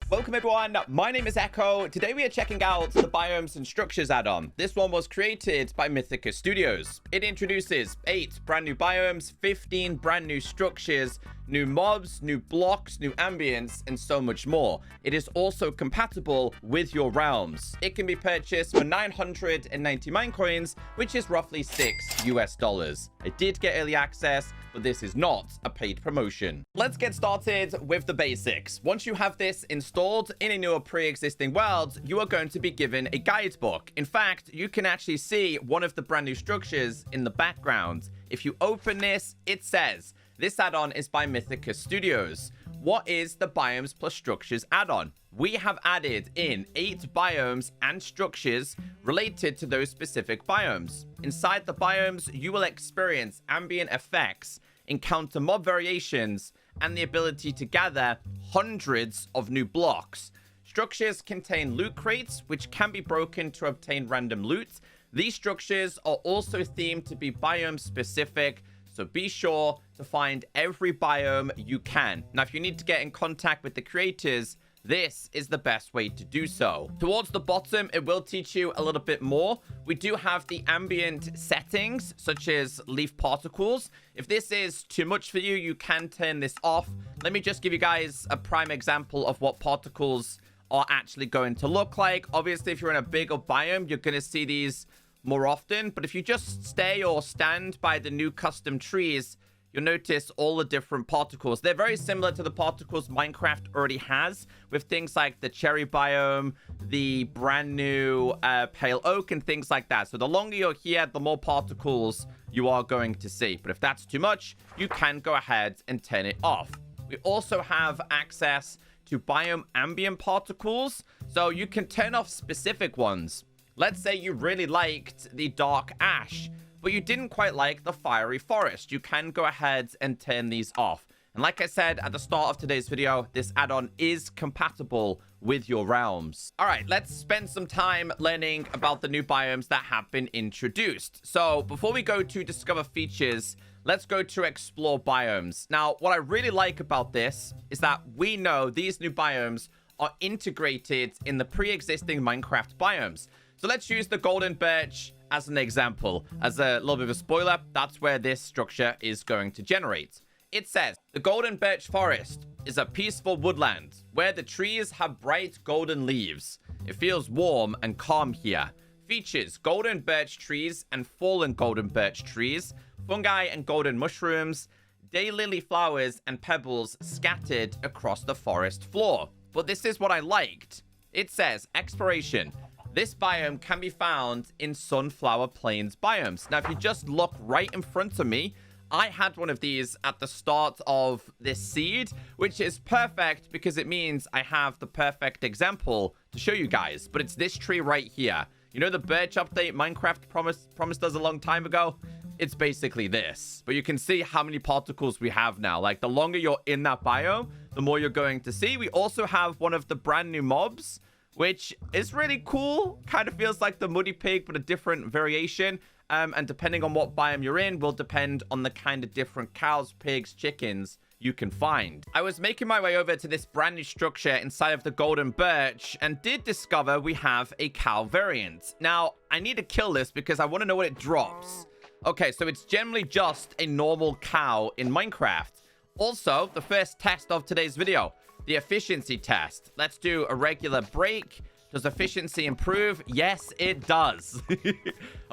Welcome everyone, my name is Echo. Today we are checking out the Biomes and Structures add-on. This one was created by Mythica Studios. It introduces 8 brand new biomes, 15 brand new structures, new mobs, new blocks, new ambience, and so much more. It is also compatible with your realms. It can be purchased for 990 mine coins, which is roughly $6 US. I did get early access, but this is not a paid promotion. Let's get started with the basics. Once you have this installed in a newer pre-existing world, you are going to be given a guidebook. In fact, you can actually see one of the brand new structures in the background. If you open this, it says, this add-on is by Mythica Studios. What is the Biomes plus Structures add-on? We have added in 8 biomes and structures related to those specific biomes. Inside the biomes, you will experience ambient effects, encounter mob variations, and the ability to gather hundreds of new blocks. Structures contain loot crates, which can be broken to obtain random loot. These structures are also themed to be biome-specific, so be sure to find every biome you can. Now, if you need to get in contact with the creators, this is the best way to do so. Towards the bottom, it will teach you a little bit more. We do have the ambient settings, such as leaf particles. If this is too much for you, you can turn this off. Let me just give you guys a prime example of what particles are actually going to look like. Obviously, if you're in a bigger biome, you're going to see these more often. But if you just stay or stand by the new custom trees, you'll notice all the different particles. They're very similar to the particles Minecraft already has, with things like the cherry biome, the brand new pale oak, and things like that. So the longer you're here, the more particles you are going to see. But if that's too much, you can go ahead and turn it off. We also have access to biome ambient particles, so you can turn off specific ones. Let's say you really liked the dark ash, but you didn't quite like the fiery forest. You can go ahead and turn these off. And like I said at the start of today's video, this add-on is compatible with your realms. All right, let's spend some time learning about the new biomes that have been introduced. So before we go to discover features, let's go to explore biomes. Now, what I really like about this is that we know these new biomes are integrated in the pre-existing Minecraft biomes. So let's use the golden birch as an example. As a little bit of a spoiler, that's where this structure is going to generate. It says, the golden birch forest is a peaceful woodland where the trees have bright golden leaves. It feels warm and calm here. Features golden birch trees and fallen golden birch trees, fungi and golden mushrooms, daylily flowers and pebbles scattered across the forest floor. But this is what I liked. It says, exploration. This biome can be found in Sunflower Plains biomes. Now, if you just look right in front of me, I had one of these at the start of this seed, which is perfect because it means I have the perfect example to show you guys. But it's this tree right here. You know the birch update Minecraft promised us a long time ago? It's basically this. But you can see how many particles we have now. Like, the longer you're in that biome, the more you're going to see. We also have one of the brand new mobs, which is really cool. Kind of feels like the muddy pig, but a different variation. And depending on what biome you're in, will depend on the kind of different cows, pigs, chickens you can find. I was making my way over to this brand new structure inside of the golden birch and did discover we have a cow variant. Now, I need to kill this because I want to know what it drops. Okay, so it's generally just a normal cow in Minecraft. Also, the first test of today's video, the efficiency test. Let's do a regular break. Does efficiency improve? Yes, it does.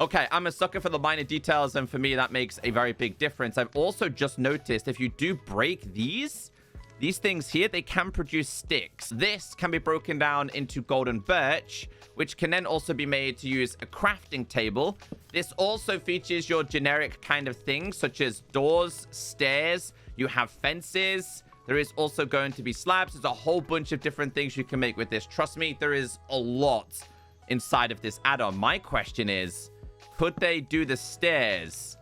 Okay, I'm a sucker for the minor details, and for me, that makes a very big difference. I've also just noticed if you do break these things here, they can produce sticks. This can be broken down into golden birch, which can then also be made to use a crafting table. This also features your generic kind of things, such as doors, stairs. You have fences. There is also going to be slabs. There's a whole bunch of different things you can make with this. Trust me, there is a lot inside of this add-on. My question is, could they do the stairs?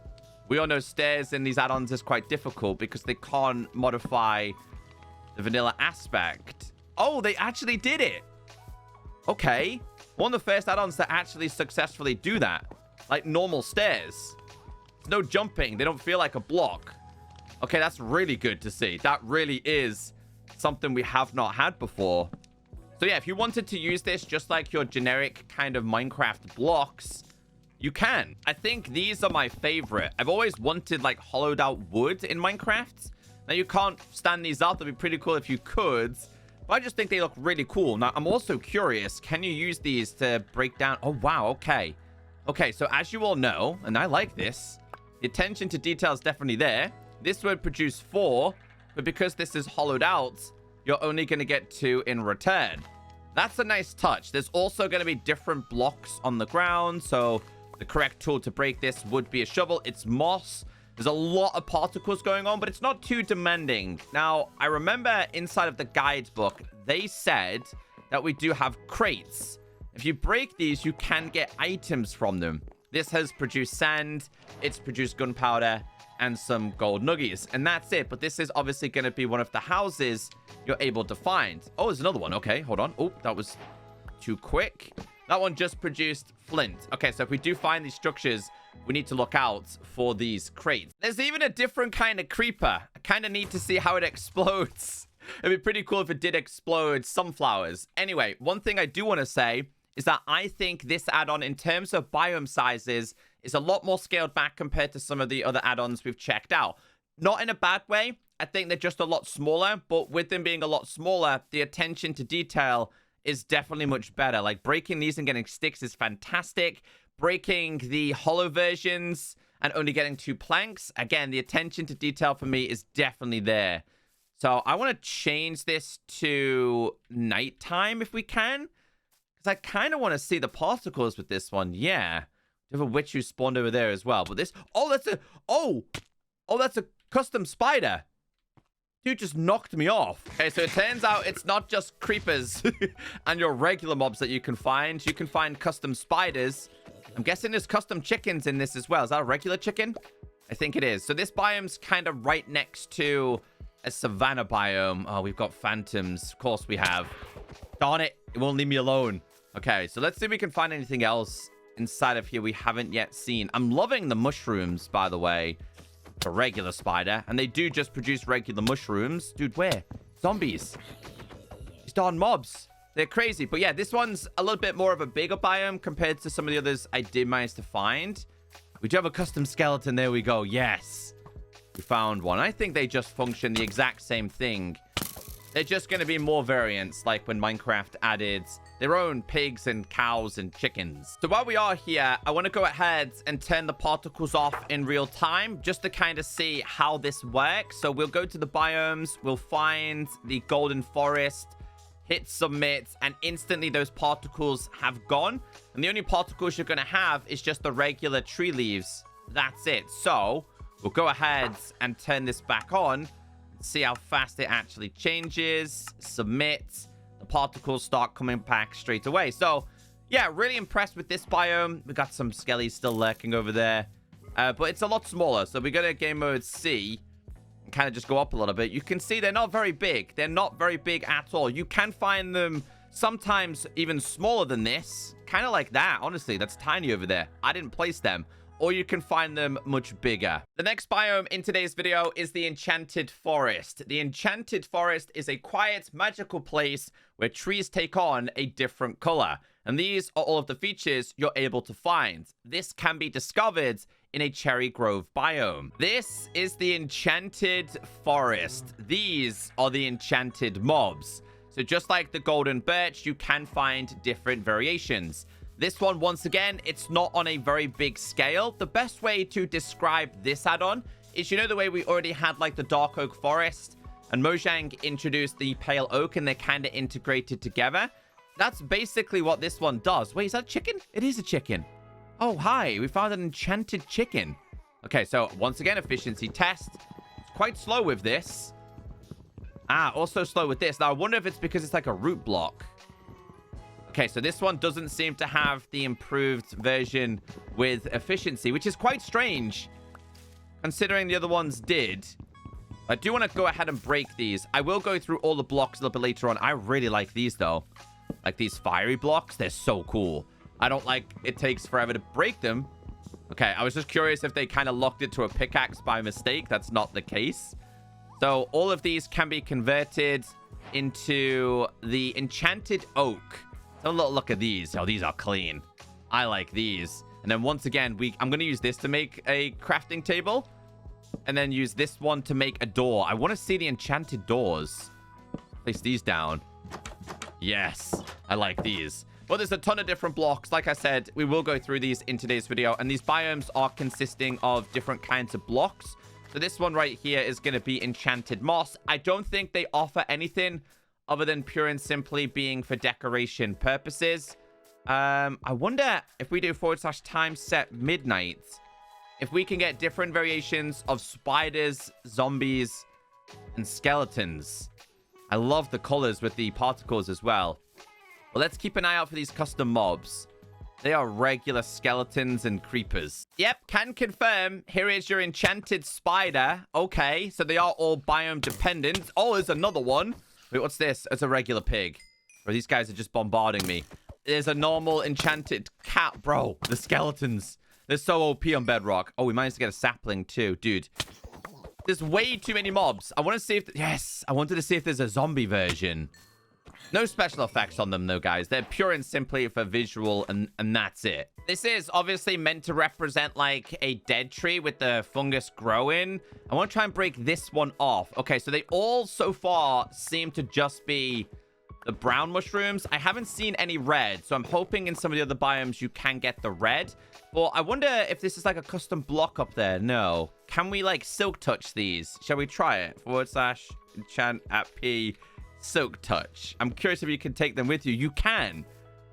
We all know stairs in these add-ons is quite difficult because they can't modify the vanilla aspect. Oh, they actually did it. Okay. One of the first add-ons that actually successfully do that. Like normal stairs. There's no jumping. They don't feel like a block. Okay, that's really good to see. That really is something we have not had before. So yeah, if you wanted to use this just like your generic kind of Minecraft blocks, you can. I think these are my favorite. I've always wanted like hollowed out wood in Minecraft. Now you can't stand these up. That'd be pretty cool if you could. But I just think they look really cool. Now I'm also curious, can you use these to break down? Oh, wow. Okay. Okay, so as you all know, and I like this, the attention to detail is definitely there. This would produce 4, but because this is hollowed out, you're only going to get 2 in return. That's a nice touch. There's also going to be different blocks on the ground, so the correct tool to break this would be a shovel. It's moss. There's a lot of particles going on, but it's not too demanding. Now, I remember inside of the guidebook, they said that we do have crates. If you break these, you can get items from them. This has produced sand, it's produced gunpowder, and some gold nuggies. And that's it. But this is obviously going to be one of the houses you're able to find. Oh, there's another one. Okay, hold on. Oh, that was too quick. That one just produced flint. Okay, so if we do find these structures, we need to look out for these crates. There's even a different kind of creeper. I kind of need to see how it explodes. It'd be pretty cool if it did explode sunflowers. Anyway, one thing I do want to say is that I think this add-on, in terms of biome sizes, is a lot more scaled back compared to some of the other add-ons we've checked out. Not in a bad way. I think they're just a lot smaller, but with them being a lot smaller, the attention to detail is definitely much better. Like, breaking these and getting sticks is fantastic. Breaking the hollow versions and only getting 2 planks, again, the attention to detail for me is definitely there. So I want to change this to nighttime if we can, because I kind of want to see the particles with this one. Yeah. We have a witch who spawned over there as well. But this... Oh, that's a... Oh! Oh, that's a custom spider. Dude just knocked me off. Okay, so it turns out it's not just creepers and your regular mobs that you can find. You can find custom spiders. I'm guessing there's custom chickens in this as well. Is that a regular chicken? I think it is. So this biome's kind of right next to a savanna biome. Oh, we've got phantoms. Of course we have. Darn it. It won't leave me alone. Okay, so let's see if we can find anything else inside of here we haven't yet seen. I'm loving the mushrooms, by the way. A regular spider. And they do just produce regular mushrooms. Dude, where? Zombies. These darn mobs. They're crazy. But yeah, this one's a little bit more of a bigger biome compared to some of the others I did manage to find. We do have a custom skeleton. There we go. Yes. We found one. I think they just function the exact same thing. They're just going to be more variants, like when Minecraft added their own pigs and cows and chickens. So while we are here, I want to go ahead and turn the particles off in real time, just to kind of see how this works. So we'll go to the biomes, we'll find the golden forest, hit submit, and instantly those particles have gone. And the only particles you're going to have is just the regular tree leaves. That's it. So we'll go ahead and turn this back on. See how fast it actually changes. Submit. The particles start coming back straight away. So, yeah, really impressed with this biome. We got some skellies still lurking over there. But it's a lot smaller. So we go to game mode C. And kind of just go up a little bit. You can see they're not very big. They're not very big at all. You can find them sometimes even smaller than this. Kind of like that. Honestly, that's tiny over there. I didn't place them. Or you can find them much bigger. The next biome in today's video is the Enchanted Forest. The Enchanted Forest is a quiet, magical place where trees take on a different color. And these are all of the features you're able to find. This can be discovered in a cherry grove biome. This is the Enchanted Forest. These are the enchanted mobs. So just like the golden birch, you can find different variations. This one, once again, it's not on a very big scale. The best way to describe this add-on is, you know, the way we already had like the dark oak forest and Mojang introduced the pale oak and they're kind of integrated together. That's basically what this one does. Wait, is that a chicken? It is a chicken. Oh, hi. We found an enchanted chicken. Okay, so once again, efficiency test. It's quite slow with this. Also slow with this. Now, I wonder if it's because it's like a root block. Okay, so this one doesn't seem to have the improved version with efficiency, which is quite strange, considering the other ones did. I do want to go ahead and break these. I will go through all the blocks a little bit later on. I really like these, though. Like these fiery blocks, they're so cool. I don't like it takes forever to break them. Okay, I was just curious if they kind of locked it to a pickaxe by mistake. That's not the case. So all of these can be converted into the Enchanted Oak. Have a little look at these. Oh, these are clean. I like these. And then once again, I'm going to use this to make a crafting table. And then use this one to make a door. I want to see the enchanted doors. Place these down. Yes, I like these. But there's a ton of different blocks. Like I said, we will go through these in today's video. And these biomes are consisting of different kinds of blocks. So this one right here is going to be enchanted moss. I don't think they offer anything other than pure and simply being for decoration purposes. I wonder if we do /time set midnight, if we can get different variations of spiders, zombies, and skeletons. I love the colors with the particles as well. Well, let's keep an eye out for these custom mobs. They are regular skeletons and creepers. Yep, can confirm. Here is your enchanted spider. Okay, so they are all biome dependent. Oh, there's another one. Wait, what's this? It's a regular pig. Bro, these guys are just bombarding me. There's a normal enchanted cat. Bro, the skeletons. They're so OP on Bedrock. Oh, we managed to get a sapling too. Dude, there's way too many mobs. I want to see if... Yes, I wanted to see if there's a zombie version. No special effects on them, though, guys. They're pure and simply for visual, and that's it. This is obviously meant to represent, like, a dead tree with the fungus growing. I want to try and break this one off. Okay, so they all, so far, seem to just be the brown mushrooms. I haven't seen any red, so I'm hoping in some of the other biomes you can get the red. Well, I wonder if this is, like, a custom block up there. No. Can we, like, silk touch these? Shall we try it? /enchant at P... Silk touch. I'm curious if you can take them with you. You can.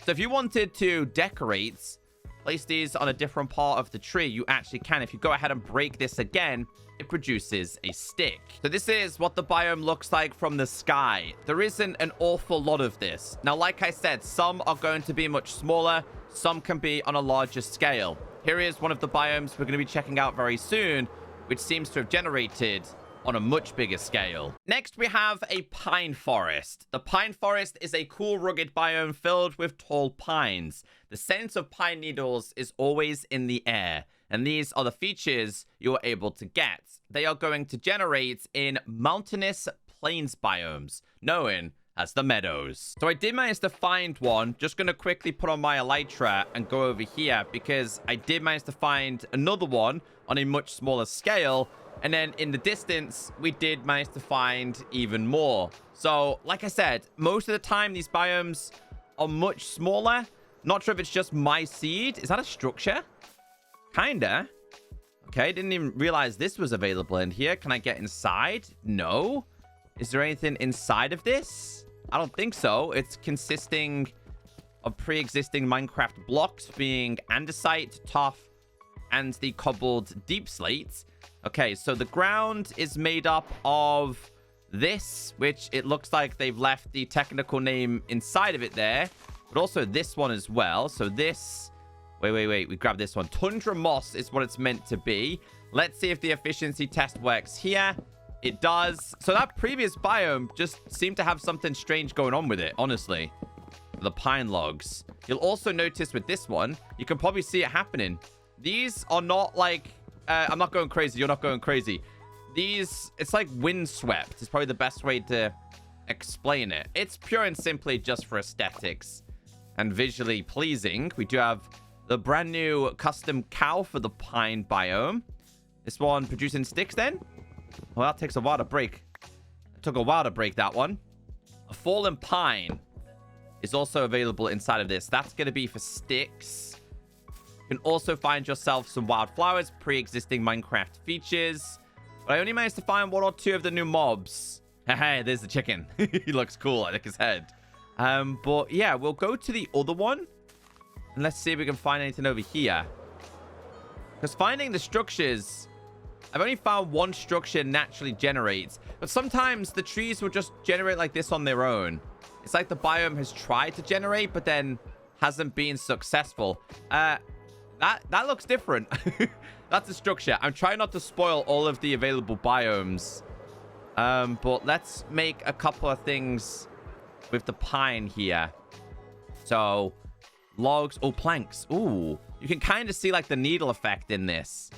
So if you wanted to decorate, place these on a different part of the tree, you actually can. If you go ahead and break this again, it produces a stick. So this is what the biome looks like from the sky. There isn't an awful lot of this. Now, like I said, some are going to be much smaller. Some can be on a larger scale. Here is one of the biomes we're going to be checking out very soon, which seems to have generated on a much bigger scale. Next, we have a pine forest. The pine forest is a cool, rugged biome filled with tall pines. The scent of pine needles is always in the air, and these are the features you're able to get. They are going to generate in mountainous plains biomes, known as the meadows. So I did manage to find one. Just going to quickly put on my elytra and go over here, because I did manage to find another one on a much smaller scale. And then in the distance, we did manage to find even more. So, like I said, most of the time, these biomes are much smaller. Not sure if it's just my seed. Is that a structure? Kinda. Okay, didn't even realize this was available in here. Can I get inside? No. Is there anything inside of this? I don't think so. It's consisting of pre-existing Minecraft blocks, being andesite, tuff, and the cobbled deep slate. Okay, so the ground is made up of this, which it looks like they've left the technical name inside of it there, but also this one as well. So this... Wait. We grab this one. Tundra moss is what it's meant to be. Let's see if the efficiency test works here. It does. So that previous biome just seemed to have something strange going on with it, honestly. The pine logs. You'll also notice with this one, you can probably see it happening. These are not like... I'm not going crazy. You're not going crazy. These, it's like windswept. It's probably the best way to explain it. It's pure and simply just for aesthetics and visually pleasing. We do have the brand new custom cow for the pine biome. This one producing sticks then. Well, that takes a while to break. It took a while to break that one. A fallen pine is also available inside of this. That's going to be for sticks. You can also find yourself some wildflowers, pre-existing Minecraft features. But I only managed to find 1 or 2 of the new mobs. Hey, there's the chicken. He looks cool. I like his head. But yeah, we'll go to the other one. And let's see if we can find anything over here. Because finding the structures... I've only found 1 structure naturally generates. But sometimes the trees will just generate like this on their own. It's like the biome has tried to generate, but then hasn't been successful. That looks different. That's a structure. I'm trying not to spoil all of the available biomes. But let's make a couple of things with the pine here. So, logs. Oh, planks. Ooh. You can kind of see like the needle effect in this.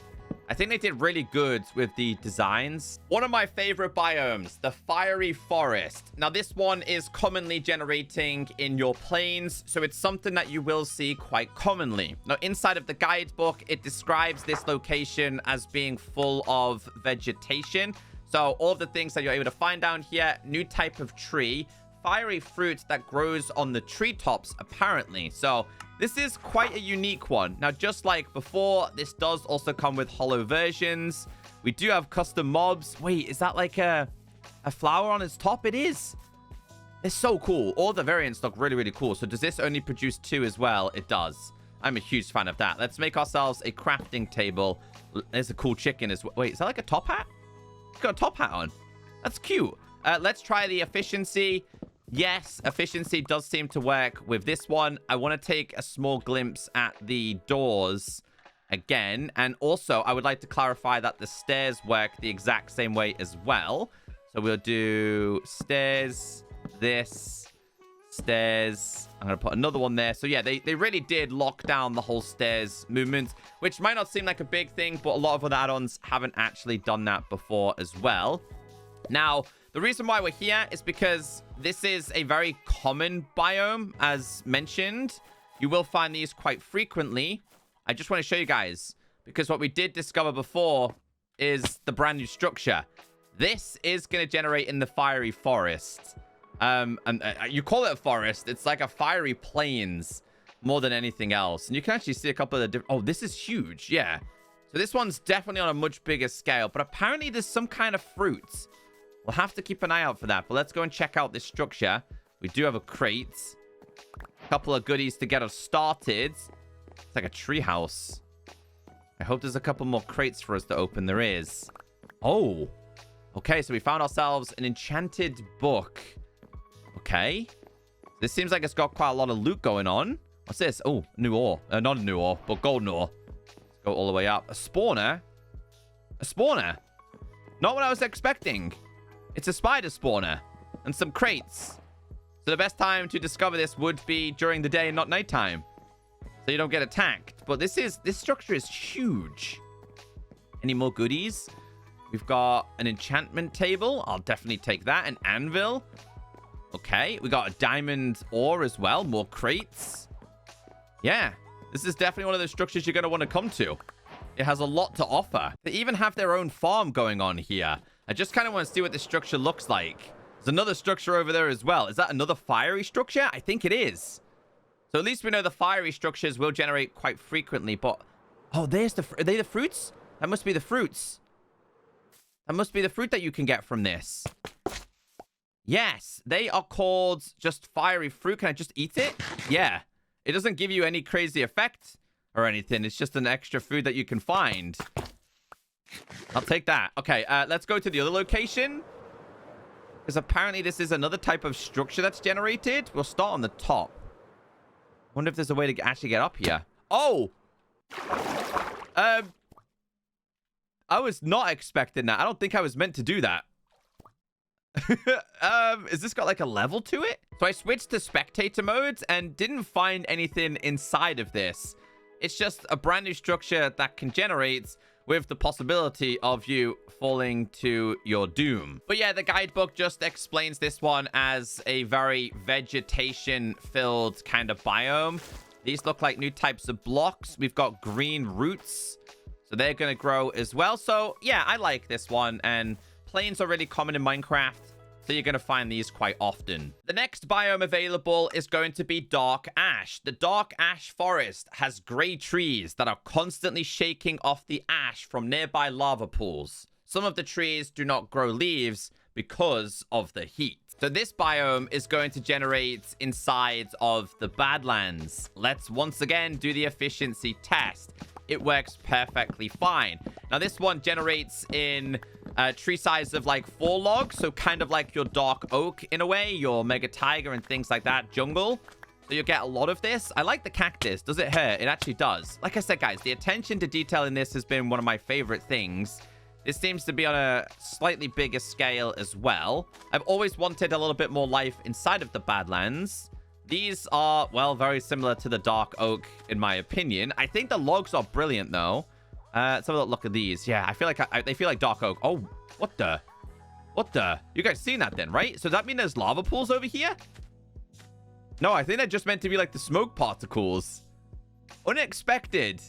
I think they did really good with the designs. One of my favorite biomes, the fiery forest. Now, this one is commonly generating in your plains, so it's something that you will see quite commonly. Now, inside of the guidebook, it describes this location as being full of vegetation. So all of the things that you're able to find down here, new type of tree, fiery fruit that grows on the treetops, apparently. So this is quite a unique one. Now, just like before, this does also come with hollow versions. We do have custom mobs. Wait, is that like a flower on its top? It is. It's so cool. All the variants look really, really cool. So does this only produce 2 as well? It does. I'm a huge fan of that. Let's make ourselves a crafting table. There's a cool chicken as well. Wait, is that like a top hat? It's got a top hat on. That's cute. Let's try the efficiency. Yes, efficiency does seem to work with this one. I want to take a small glimpse at the doors again. And also, I would like to clarify that the stairs work the exact same way as well. So we'll do stairs, this, stairs. I'm going to put another one there. So yeah, they really did lock down the whole stairs movement, which might not seem like a big thing, but a lot of other add-ons haven't actually done that before as well. Now, the reason why we're here is because this is a very common biome, as mentioned. You will find these quite frequently. I just want to show you guys, because what we did discover before is the brand new structure. This is going to generate in the fiery forest. You call it a forest. It's like a fiery plains more than anything else. And you can actually see a couple of the different... Oh, this is huge. Yeah. So this one's definitely on a much bigger scale. But apparently there's some kind of fruit. We'll have to keep an eye out for that. But let's go and check out this structure. We do have a crate. A couple of goodies to get us started. It's like a tree house. I hope there's a couple more crates for us to open. There is. Oh. Okay, so we found ourselves an enchanted book. Okay. This seems like it's got quite a lot of loot going on. What's this? Oh, new ore. Not a new ore, but golden ore. Let's go all the way up. A spawner? A spawner? Not what I was expecting. It's a spider spawner. And some crates. So the best time to discover this would be during the day and not nighttime. So you don't get attacked. But this structure is huge. Any more goodies? We've got an enchantment table. I'll definitely take that. An anvil. Okay, we got a diamond ore as well. More crates. Yeah, this is definitely one of those structures you're going to want to come to. It has a lot to offer. They even have their own farm going on here. I just kind of want to see what this structure looks like. There's another structure over there as well. Is that another fiery structure? I think it is. So at least we know the fiery structures will generate quite frequently. But, oh, there's the... Are they the fruits? That must be the fruits. That must be the fruit that you can get from this. Yes, they are called just fiery fruit. Can I just eat it? Yeah. It doesn't give you any crazy effect or anything. It's just an extra food that you can find. I'll take that. Okay, let's go to the other location. Because apparently this is another type of structure that's generated. We'll start on the top. Wonder if there's a way to actually get up here. Oh! I was not expecting that. I don't think I was meant to do that. Is this got like a level to it? So I switched to spectator modes and didn't find anything inside of this. It's just a brand new structure that can generate with the possibility of you falling to your doom. But yeah, the guidebook just explains this one as a very vegetation-filled kind of biome. These look like new types of blocks. We've got green roots, so they're going to grow as well. So yeah, I like this one, and plains are really common in Minecraft, so you're going to find these quite often. The next biome available is going to be dark ash. The dark ash forest has gray trees that are constantly shaking off the ash from nearby lava pools. Some of the trees do not grow leaves because of the heat. So this biome is going to generate inside of the Badlands. Let's once again do the efficiency test. It works perfectly fine. Now this one generates in tree size of like 4 logs, so kind of like your dark oak in a way, your mega tiger and things like that, jungle. So you get a lot of this. I like the cactus. Does it hurt? It actually does. Like I said, guys, the attention to detail in this has been one of my favorite things. This seems to be on a slightly bigger scale as well. I've always wanted a little bit more life inside of the Badlands. These are, well, very similar to the dark oak, in my opinion. I think the logs are brilliant, though. Let's have a look at these. Yeah, I feel like they feel like dark oak. Oh, what the? What the? You guys seen that then, right? So does that mean there's lava pools over here? No, I think they're just meant to be like the smoke particles. Unexpected.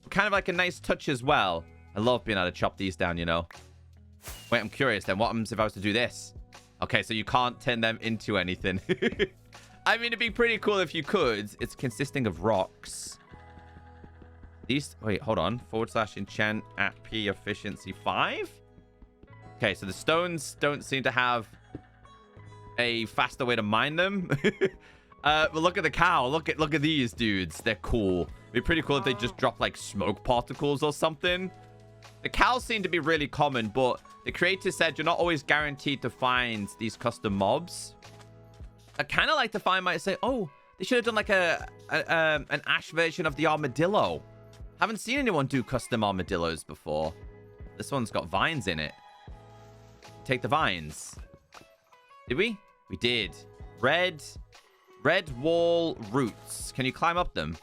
Kind of like a nice touch as well. I love being able to chop these down, you know. Wait, I'm curious then. What happens if I was to do this? Okay, so you can't turn them into anything. I mean, it'd be pretty cool if you could. It's consisting of rocks. These... Wait, hold on. / enchant at P efficiency 5? Okay, so the stones don't seem to have a faster way to mine them. But look at the cow. Look at these dudes. They're cool. It'd be pretty cool if they just drop like smoke particles or something. The cows seem to be really common, but the creator said you're not always guaranteed to find these custom mobs. I kind of like to find might say, oh, they should have done like an ash version of the armadillo. Haven't seen anyone do custom armadillos before. This one's got vines in it. Take the vines. Did we? We did. Red wall roots. Can you climb up them?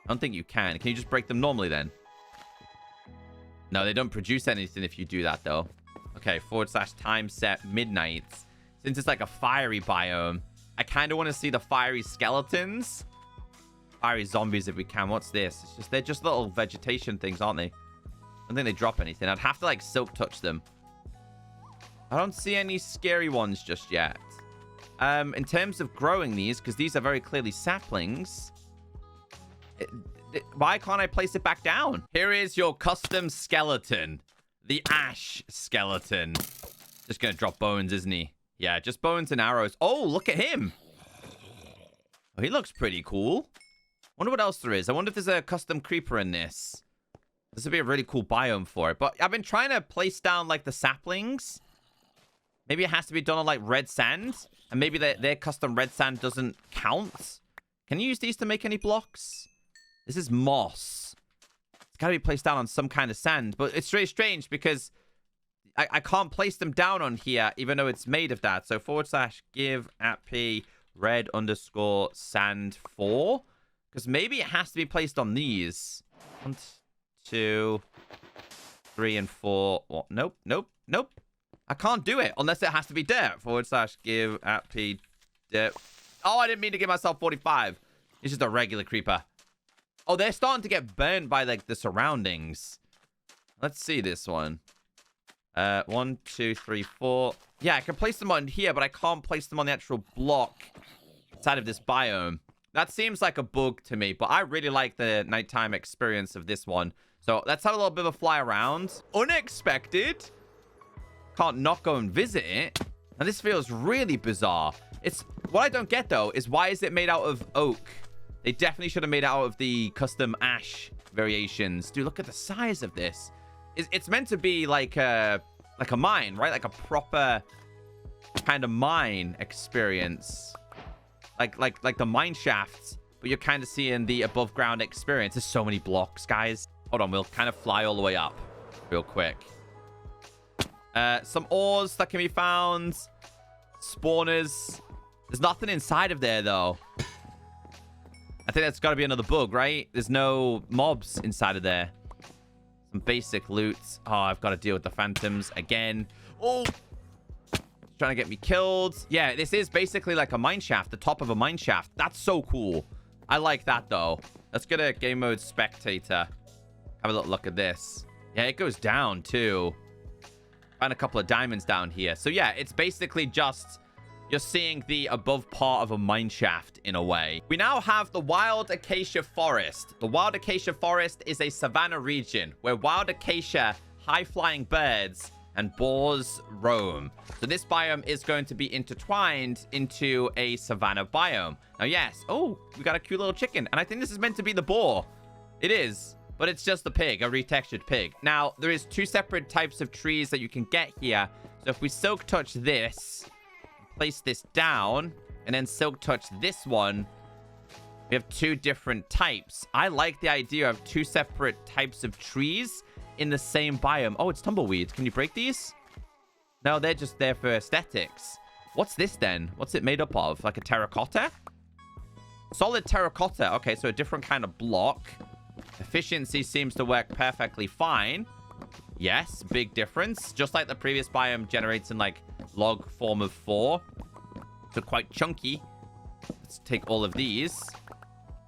I don't think you can. Can you just break them normally then? No, they don't produce anything if you do that though. Okay, / time set midnight. Since it's like a fiery biome, I kind of want to see the fiery skeletons. Fiery zombies if we can. What's this? It's just, they're just little vegetation things, aren't they? I don't think they drop anything. I'd have to like silk touch them. I don't see any scary ones just yet. In terms of growing these, because these are very clearly saplings, why can't I place it back down? Here is your custom skeleton. The ash skeleton. Just gonna drop bones, isn't he? Yeah, just bones and arrows. Oh, look at him. Oh, he looks pretty cool. Wonder what else there is. I wonder if there's a custom creeper in this. This would be a really cool biome for it. But I've been trying to place down, like, the saplings. Maybe it has to be done on, like, red sand. And maybe their custom red sand doesn't count. Can you use these to make any blocks? This is moss. It's got to be placed down on some kind of sand. But it's really strange because I can't place them down on here, even though it's made of that. So / give at P red _ sand 4. Because maybe it has to be placed on these. 1, 2, 3, and 4. What? Nope, nope, nope. I can't do it unless it has to be dirt. / give at P dirt. Oh, I didn't mean to give myself 45. It's just a regular creeper. Oh, they're starting to get burnt by, like, the surroundings. Let's see this one. 1, 2, 3, 4. Yeah, I can place them on here, but I can't place them on the actual block inside of this biome. That seems like a bug to me, but I really like the nighttime experience of this one. So let's have a little bit of a fly around. Unexpected. Can't not go and visit it. And this feels really bizarre. What I don't get, though, is why is it made out of oak? They definitely should have made it out of the custom ash variations. Dude, look at the size of this. It's meant to be like a mine, right? Like a proper kind of mine experience. Like the mine shafts, but you're kind of seeing the above ground experience. There's so many blocks, guys. Hold on, we'll kind of fly all the way up real quick. Some ores that can be found. Spawners. There's nothing inside of there, though. I think that's got to be another bug, right? There's no mobs inside of there. Some basic loot. Oh, I've got to deal with the phantoms again. Oh! Trying to get me killed. Yeah, this is basically like a mine shaft. The top of a mine shaft. That's so cool. I like that, though. Let's get a game mode spectator. Have a little look at this. Yeah, it goes down, too. Found a couple of diamonds down here. So, yeah, it's basically just... you're seeing the above part of a mine shaft in a way. We now have the wild acacia forest. The wild acacia forest is a savanna region where wild acacia, high-flying birds, and boars roam. So this biome is going to be intertwined into a savanna biome. Now, yes. Oh, we got a cute little chicken. And I think this is meant to be the boar. It is. But it's just the pig, a retextured pig. Now, there is 2 separate types of trees that you can get here. So if we silk touch this... place this down and then silk touch this one, we have 2 different types. I like the idea of 2 separate types of trees in the same biome. Oh, it's tumbleweeds. Can you break these? No, they're just there for aesthetics. What's this then? What's it made up of? Like a terracotta? Solid terracotta. Okay, so a different kind of block. Efficiency seems to work perfectly fine. Yes, big difference. Just like the previous biome generates in, like, log form of 4. So quite chunky. Let's take all of these.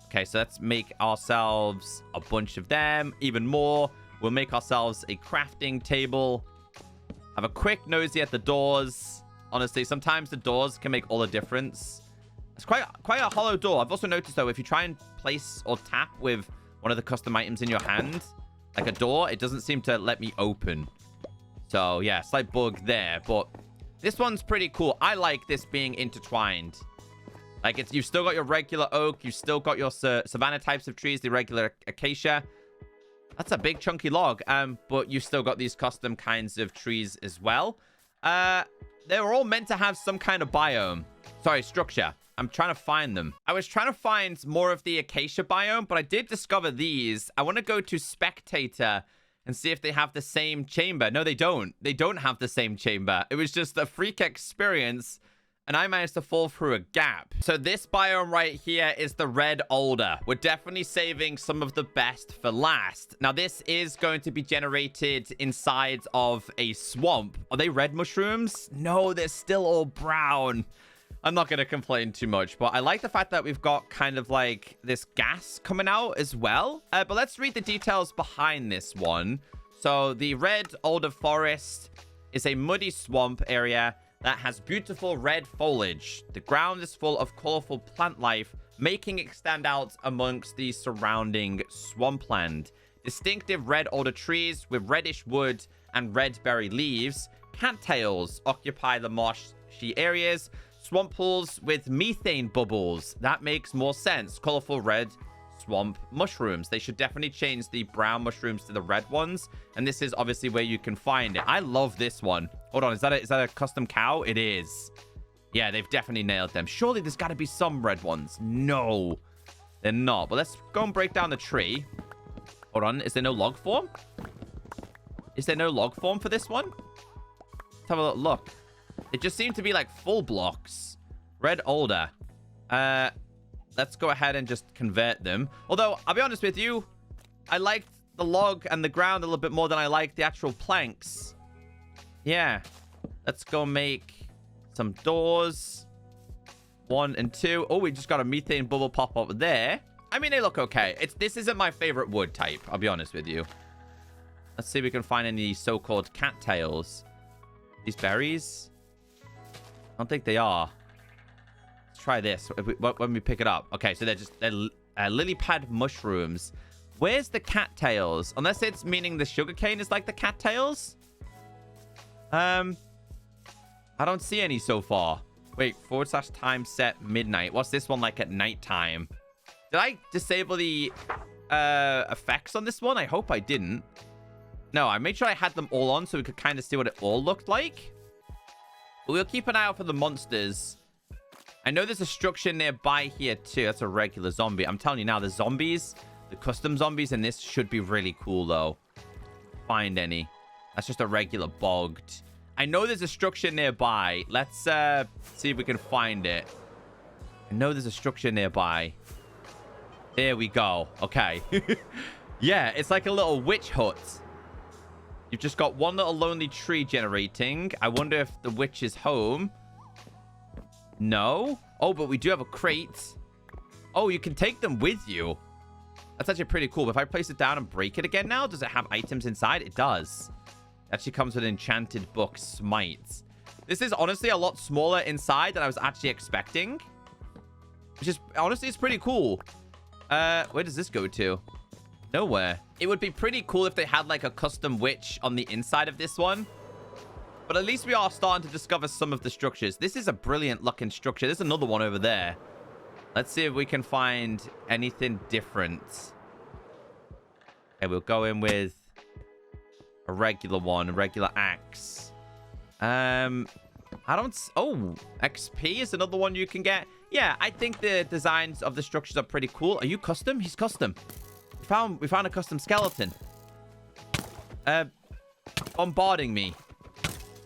Okay, so let's make ourselves a bunch of them. Even more. We'll make ourselves a crafting table. Have a quick nosy at the doors. Honestly, sometimes the doors can make all the difference. It's quite a hollow door. I've also noticed, though, if you try and place or tap with one of the custom items in your hand, like a door, it doesn't seem to let me open. So, yeah, slight bug there. But this one's pretty cool. I like this being intertwined. Like, you've still got your regular oak. You've still got your savanna types of trees, the regular acacia. That's a big chunky log. But you've still got these custom kinds of trees as well. They were all meant to have some kind of biome. Sorry, structure. I'm trying to find them. I was trying to find more of the acacia biome, but I did discover these. I want to go to spectator and see if they have the same chamber. No, they don't. They don't have the same chamber. It was just a freak experience, and I managed to fall through a gap. So this biome right here is the red alder. We're definitely saving some of the best for last. Now, this is going to be generated inside of a swamp. Are they red mushrooms? No, they're still all brown. I'm not going to complain too much, but I like the fact that we've got kind of like this gas coming out as well. But let's read the details behind this one. So the red alder forest is a muddy swamp area that has beautiful red foliage. The ground is full of colorful plant life, making it stand out amongst the surrounding swampland. Distinctive red alder trees with reddish wood and red berry leaves. Cattails occupy the marshy areas. Swamp pools with methane bubbles. That makes more sense. Colorful red swamp mushrooms. They should definitely change the brown mushrooms to the red ones. And this is obviously where you can find it. I love this one. Hold on. Is that a custom cow? It is. Yeah, they've definitely nailed them. Surely there's got to be some red ones. No, they're not. But let's go and break down the tree. Hold on. Is there no log form? Is there no log form for this one? Let's have a look. It just seemed to be like full blocks. Red alder. Let's go ahead and just convert them. Although, I'll be honest with you, I liked the log and the ground a little bit more than I liked the actual planks. Yeah. Let's go make some doors. 1 and 2. Oh, we just got a methane bubble pop up there. I mean, they look okay. This isn't my favorite wood type, I'll be honest with you. Let's see if we can find any so-called cattails. These berries? I don't think they are. Let's try this when we pick it up. Okay, so they're lily pad mushrooms. Where's the cattails? Unless it's meaning the sugarcane is like the cattails. I don't see any so far. Wait, / time set midnight. What's this one like at nighttime? Did I disable the effects on this one? I hope I didn't. No, I made sure I had them all on so we could kind of see what it all looked like. But we'll keep an eye out for the monsters. I know there's a structure nearby here too. That's a regular zombie. I'm telling you now, the zombies, the custom zombies in this should be really cool though. Find any. That's just a regular bogged. I know there's a structure nearby. Let's see if we can find it. I know there's a structure nearby. There we go. Okay. Yeah, it's like a little witch hut. You've just got one little lonely tree generating. I wonder if the witch is home. No. Oh, but we do have a crate. Oh, you can take them with you. That's actually pretty cool. If I place it down and break it again now, does it have items inside? It does. It actually comes with an enchanted book, Smites. This is honestly a lot smaller inside than I was actually expecting. Which is, honestly, it's pretty cool. Where does this go to? Nowhere. It would be pretty cool if they had like a custom witch on the inside of this one. But at least we are starting to discover some of the structures. This is a brilliant looking structure. There's another one over there. Let's see if we can find anything different. Okay, we'll go in with a regular one, a regular axe. I don't... Oh, XP is another one you can get. Yeah, I think the designs of the structures are pretty cool. Are you custom? He's custom. We found a custom skeleton. Bombarding me.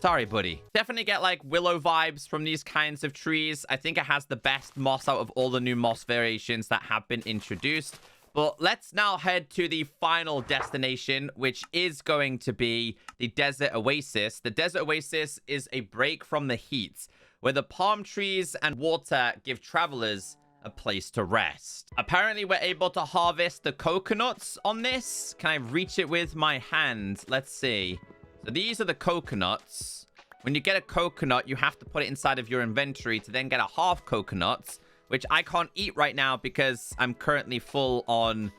Sorry, buddy. Definitely get like willow vibes from these kinds of trees. I think it has the best moss out of all the new moss variations that have been introduced. But let's now head to the final destination, which is going to be the Desert Oasis. The Desert Oasis is a break from the heat, where the palm trees and water give travelers a place to rest. Apparently, we're able to harvest the coconuts on this. Can I reach it with my hand? Let's see. So these are the coconuts. When you get a coconut, you have to put it inside of your inventory to then get a half coconut, which I can't eat right now because I'm currently full on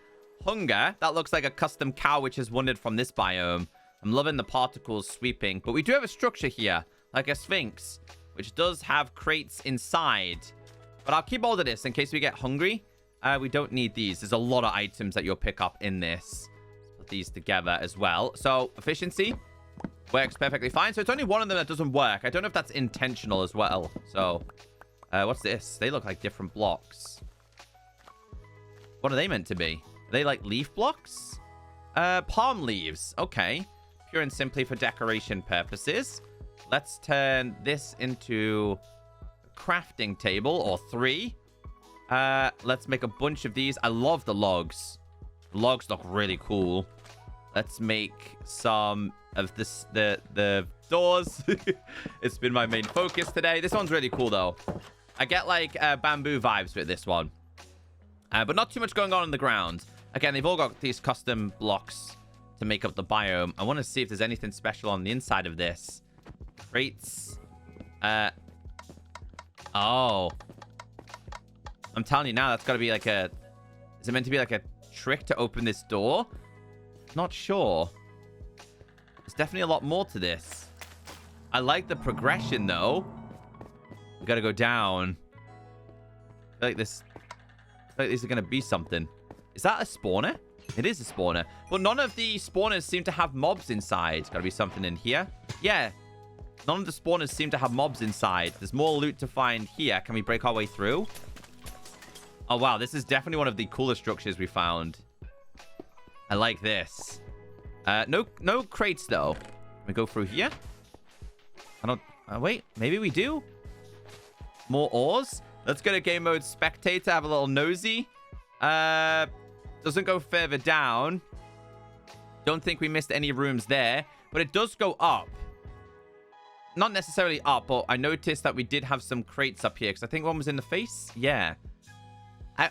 hunger. That looks like a custom cow, which has wandered from this biome. I'm loving the particles sweeping. But we do have a structure here, like a sphinx, which does have crates inside. But I'll keep all of this in case we get hungry. We don't need these. There's a lot of items that you'll pick up in this. Let's put these together as well. So efficiency works perfectly fine. So it's only one of them that doesn't work. I don't know if that's intentional as well. So... what's this? They look like different blocks. What are they meant to be? Are they like leaf blocks? Palm leaves. Okay. Pure and simply for decoration purposes. Let's turn this into a crafting table or 3. Let's make a bunch of these. I love the logs. The logs look really cool. Let's make some of this, the doors. It's been my main focus today. This one's really cool though. I get like bamboo vibes with this one. But not too much going on the ground. Again, they've all got these custom blocks to make up the biome. I want to see if there's anything special on the inside of this. Crates. Oh. I'm telling you now, that's got to be like a... Is it meant to be like a trick to open this door? Not sure. There's definitely a lot more to this. I like the progression though. We gotta go down. I feel like this... I feel like these are gonna be something. Is that a spawner? It is a spawner. But none of the spawners seem to have mobs inside. Gotta be something in here. Yeah. None of the spawners seem to have mobs inside. There's more loot to find here. Can we break our way through? Oh, wow. This is definitely one of the coolest structures we found. I like this. No crates, though. Can we go through here? I don't... wait. Maybe we do? More ores? Let's go to game mode spectator. Have a little nosy. Doesn't go further down. Don't think we missed any rooms there. But it does go up. Not necessarily up, but I noticed that we did have some crates up here. Because I think one was in the face. Yeah.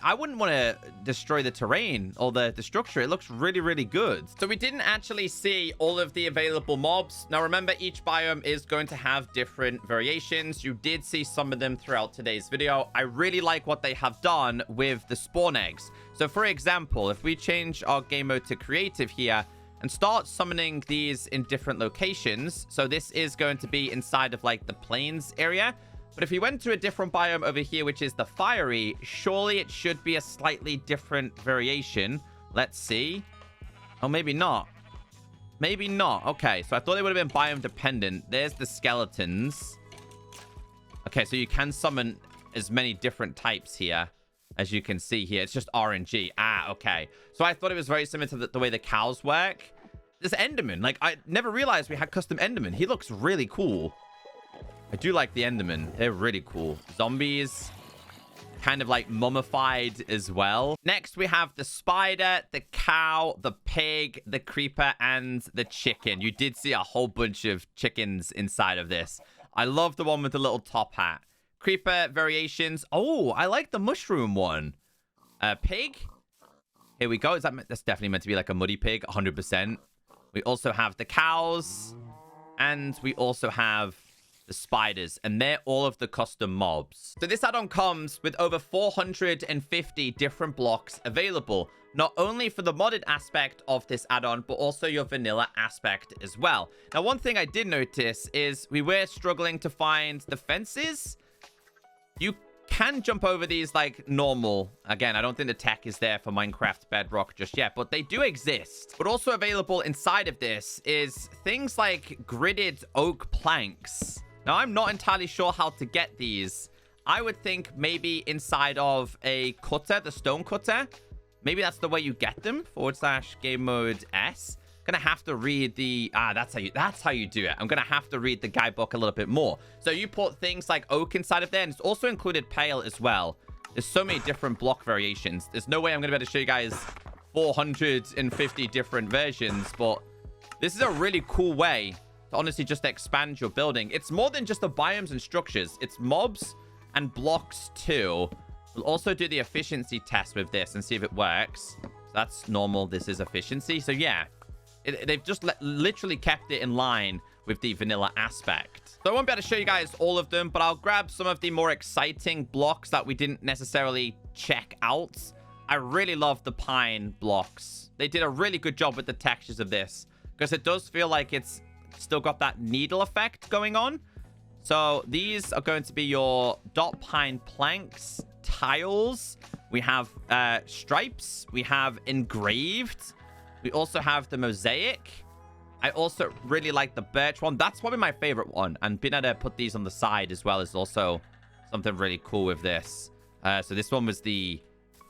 I wouldn't want to destroy the terrain or the structure. It looks really, really good. So we didn't actually see all of the available mobs. Now, remember, each biome is going to have different variations. You did see some of them throughout today's video. I really like what they have done with the spawn eggs. So, for example, if we change our game mode to creative here and start summoning these in different locations. So this is going to be inside of like the plains area. But if we went to a different biome over here, which is the fiery, surely it should be a slightly different variation. Let's see. Oh, maybe not. Maybe not. Okay, so I thought they would have been biome dependent. There's the skeletons. Okay, so you can summon as many different types here, as you can see here. It's just RNG. Ah, okay. So I thought it was very similar to the way the cows work. This Enderman, like, I never realized we had custom Enderman. He looks really cool. I do like the Enderman. They're really cool. Zombies. Kind of like mummified as well. Next, we have the spider, the cow, the pig, the creeper, and the chicken. You did see a whole bunch of chickens inside of this. I love the one with the little top hat. Creeper variations. Oh, I like the mushroom one. Pig. Here we go. That's definitely meant to be like a muddy pig. 100%. We also have the cows. And we also have the spiders, and they're all of the custom mobs. So this add-on comes with over 450 different blocks available, not only for the modded aspect of this add-on, but also your vanilla aspect as well. Now, one thing I did notice is we were struggling to find the fences. You can jump over these like normal. Again, I don't think the tech is there for Minecraft Bedrock just yet, but they do exist. But also available inside of this is things like gridded oak planks. Now, I'm not entirely sure how to get these. I would think maybe inside of a cutter, the stone cutter. Maybe that's the way you get them, / game mode S. Gonna have to read the... that's how you do it. I'm gonna have to read the guidebook a little bit more. So you put things like oak inside of there, and it's also included pale as well. There's so many different block variations. There's no way I'm gonna be able to show you guys 450 different versions, but this is a really cool way to honestly just expand your building. It's more than just the biomes and structures. It's mobs and blocks too. We'll also do the efficiency test with this and see if it works. So that's normal. This is efficiency. So yeah, they've just literally kept it in line with the vanilla aspect. So I won't be able to show you guys all of them, but I'll grab some of the more exciting blocks that we didn't necessarily check out. I really love the pine blocks. They did a really good job with the textures of this, because it does feel like it's still got that needle effect going on. So these are going to be your dot pine planks, tiles. We have stripes. We have engraved. We also have the mosaic. I also really like the birch one. That's probably my favorite one. And being able to put these on the side as well is also something really cool with this. So this one was the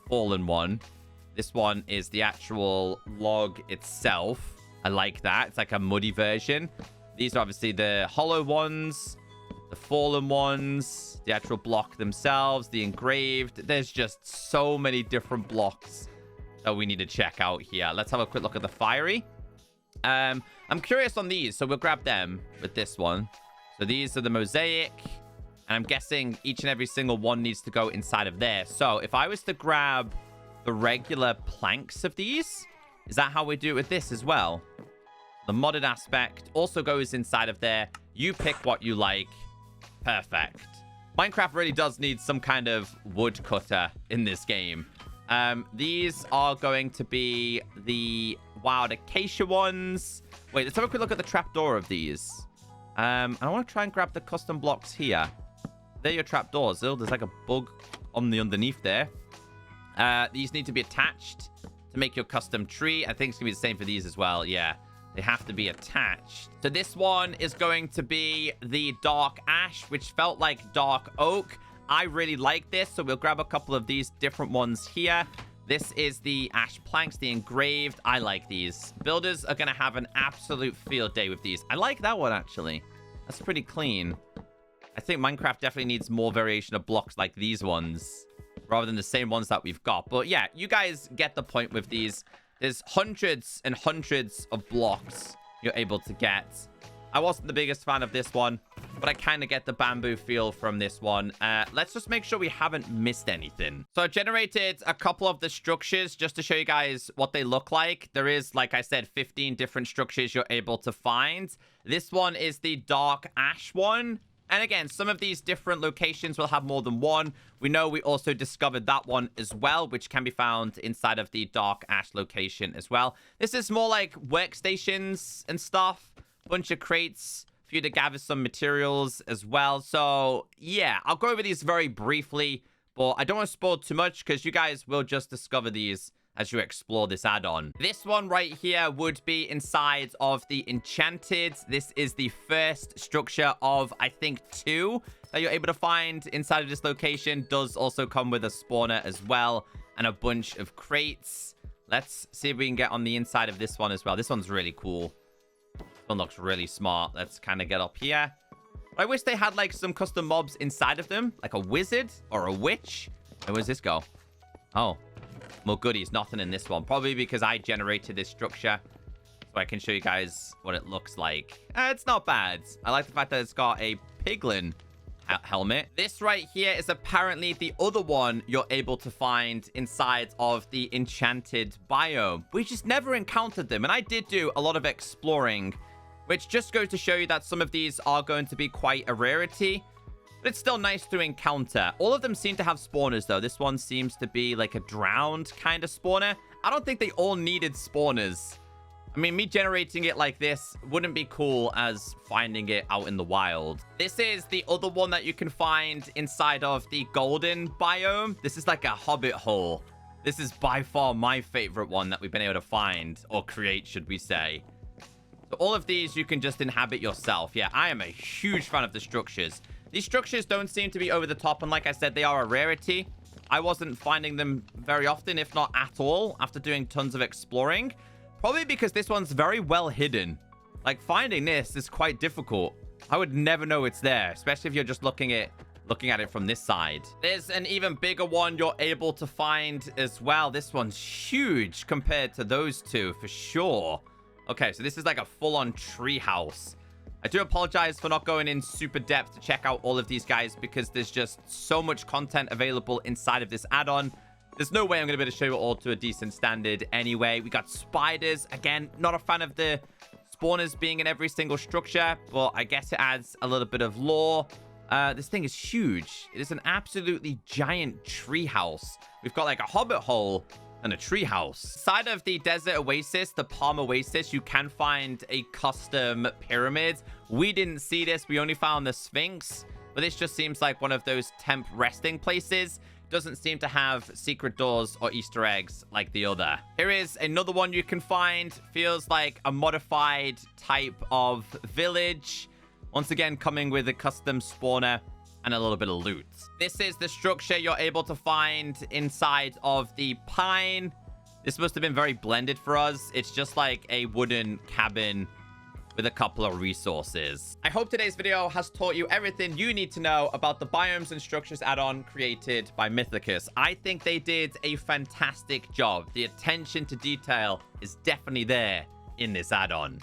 fallen one. This one is the actual log itself. I like that. It's like a muddy version. These are obviously the hollow ones, the fallen ones, the actual block themselves, the engraved. There's just so many different blocks that we need to check out here. Let's have a quick look at the fiery. I'm curious on these, so we'll grab them with this one. So these are the mosaic, and I'm guessing each and every single one needs to go inside of there. So if I was to grab the regular planks of these, is that how we do it with this as well? The modded aspect also goes inside of there. You pick what you like. Perfect. Minecraft really does need some kind of woodcutter in this game. These are going to be the wild acacia ones. Wait, let's have a quick look at the trapdoor of these. I want to try and grab the custom blocks here. They're your trapdoors. Oh, there's like a bug on the underneath there. These need to be attached to make your custom tree. I think it's going to be the same for these as well. Yeah, they have to be attached. So this one is going to be the dark ash, which felt like dark oak. I really like this, so we'll grab a couple of these different ones here. This is the ash planks, the engraved. I like these. Builders are going to have an absolute field day with these. I like that one, actually. That's pretty clean. I think Minecraft definitely needs more variation of blocks like these ones, rather than the same ones that we've got. But yeah, you guys get the point with these. There's hundreds and hundreds of blocks you're able to get. I wasn't the biggest fan of this one, but I kind of get the bamboo feel from this one. Let's just make sure we haven't missed anything. So I generated a couple of the structures just to show you guys what they look like. There is, like I said, 15 different structures you're able to find. This one is the dark ash one. And again, some of these different locations will have more than one. We know we also discovered that one as well, which can be found inside of the dark ash location as well. This is more like workstations and stuff. Bunch of crates for you to gather some materials as well. So yeah, I'll go over these very briefly, but I don't want to spoil too much because you guys will just discover these as you explore this add-on. This one right here would be inside of the Enchanted. This is the first structure of, I think, 2 that you're able to find inside of this location. Does also come with a spawner as well and a bunch of crates. Let's see if we can get on the inside of this one as well. This one's really cool. One looks really smart. Let's kind of get up here. I wish they had like some custom mobs inside of them, like a wizard or a witch. Where does this go? Oh, more goodies. Nothing in this one. Probably because I generated this structure, so I can show you guys what it looks like. It's not bad. I like the fact that it's got a piglin helmet. This right here is apparently the other one you're able to find inside of the Enchanted biome. We just never encountered them, and I did do a lot of exploring, which just goes to show you that some of these are going to be quite a rarity, but it's still nice to encounter. All of them seem to have spawners, though. This one seems to be like a drowned kind of spawner. I don't think they all needed spawners. I mean, me generating it like this wouldn't be cool as finding it out in the wild. This is the other one that you can find inside of the golden biome. This is like a hobbit hole. This is by far my favorite one that we've been able to find, or create, should we say. So all of these you can just inhabit yourself. Yeah, I am a huge fan of the structures. These structures don't seem to be over the top, and like I said, they are a rarity. I wasn't finding them very often, if not at all, after doing tons of exploring. Probably because this one's very well hidden. Like, finding this is quite difficult. I would never know it's there, especially if you're just looking at looking at it from this side. There's an even bigger one you're able to find as well. This one's huge compared to those two for sure. Okay, so this is like a full-on tree house. I do apologize for not going in super depth to check out all of these guys because there's just so much content available inside of this add-on. There's no way I'm going to be able to show you all to a decent standard anyway. We got spiders. Again, not a fan of the spawners being in every single structure. Well, I guess it adds a little bit of lore. This thing is huge. It is an absolutely giant tree house. We've got like a hobbit hole and a tree house. Side of the desert oasis, the Palm Oasis, you can find a custom pyramid. We didn't see this. We only found the Sphinx, but this just seems like one of those temp resting places. Doesn't seem to have secret doors or Easter eggs like the other. Here is another one you can find. Feels like a modified type of village. Once again, coming with a custom spawner and a little bit of loot. This is the structure you're able to find inside of the pine. This must have been very blended for us. It's just like a wooden cabin with a couple of resources. I hope today's video has taught you everything you need to know about the Biomes and Structures add-on created by Mythicus. I think they did a fantastic job. The attention to detail is definitely there in this add-on.